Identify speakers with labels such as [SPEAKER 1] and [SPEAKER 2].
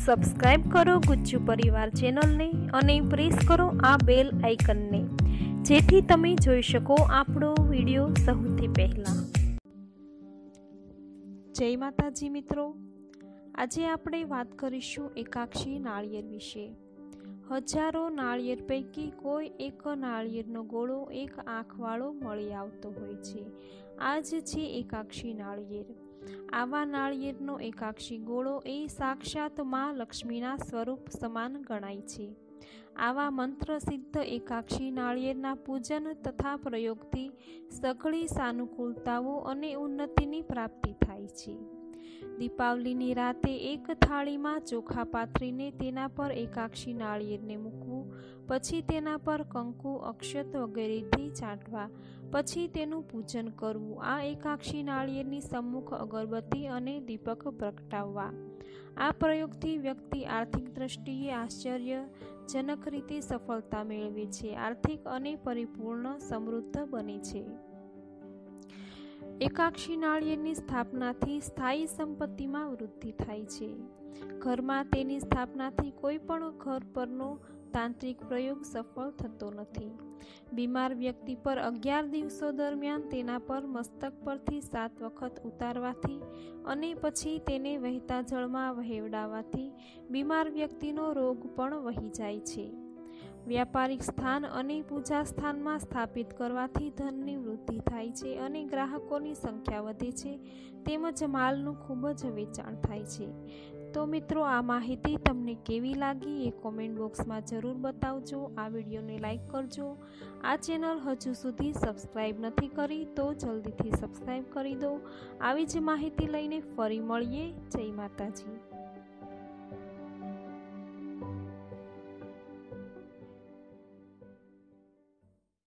[SPEAKER 1] Subscribe કરો ગુજ્જુ પરિવાર ચેનલને અને પ્રેસ કરો આ બેલ આઇકનને, જેથી તમે જોઈ શકો આપણો વિડીયો સૌથી પહેલાં. જય માતાજી મિત્રો, આજે આપણે વાત કરીશું એકાક્ષી નાળિયેર વિશે. હજારો નાળિયેર પૈકી કોઈ એક નાળિયેરનો ગોળો એક આંખવાળો મળી આવતો હોય છે. આ જ છે એકાક્ષી નાળિયેર. આવા નાળિયેરનો એકાક્ષી ગોળો એ સાક્ષાત માં લક્ષ્મીના સ્વરૂપ સમાન ગણાય છે. આવા મંત્ર સિદ્ધ એકાક્ષી નાળિયેરના પૂજન તથા પ્રયોગથી સઘળી સાનુકૂળતાઓ અને ઉન્નતિની પ્રાપ્તિ થાય છે. દીપાવલીની રાતે એક થાળીમાં ચોખા પાથરીને તેના પર એકાક્ષી નાળિયેરને મૂકવું, પછી તેના પર કંકુ, અક્ષત વગેરેથી છાંટવા, પછી તેનું પૂજન કરવું. આ એકાક્ષી નાળિયેરની સમ્મુખ અગરબત્તી અને દીપક પ્રગટાવવા. આ પ્રયોગથી વ્યક્તિ આર્થિક દ્રષ્ટિએ આશ્ચર્યજનક રીતે સફળતા મેળવે છે, આર્થિક અને પરિપૂર્ણ સમૃદ્ધ બને છે. એકાક્ષી નાળિયેરની સ્થાપનાથી સ્થાયી સંપત્તિમાં વૃદ્ધિ થાય છે. ઘરમાં તેની સ્થાપનાથી કોઈ પણ ઘર પરનો તાંત્રિક પ્રયોગ સફળ થતો નથી. બીમાર વ્યક્તિ પર 11 દિવસો દરમિયાન તેના પર મસ્તક પરથી 7 વખત ઉતારવાથી અને પછી તેને વહેતા જળમાં વહેવડાવવાથી બીમાર વ્યક્તિનો રોગ પણ વહી જાય છે. વ્યાપારિક સ્થાન અને પૂજા સ્થાનમાં સ્થાપિત કરવાથી ધનની વૃદ્ધિ થાય છે અને ગ્રાહકોની સંખ્યા વધે છે, તેમજ માલનું ખૂબ જ વેચાણ થાય છે. તો મિત્રો, આ માહિતી તમને કેવી લાગી એ કોમેન્ટ બોક્સમાં જરૂર બતાવજો. આ વિડીયોને લાઈક કરજો. આ ચેનલ હજુ સુધી સબસ્ક્રાઈબ નથી કરી તો જલ્દીથી સબસ્ક્રાઈબ કરી દો. આવી જ માહિતી લઈને ફરી મળીએ. જય માતાજી.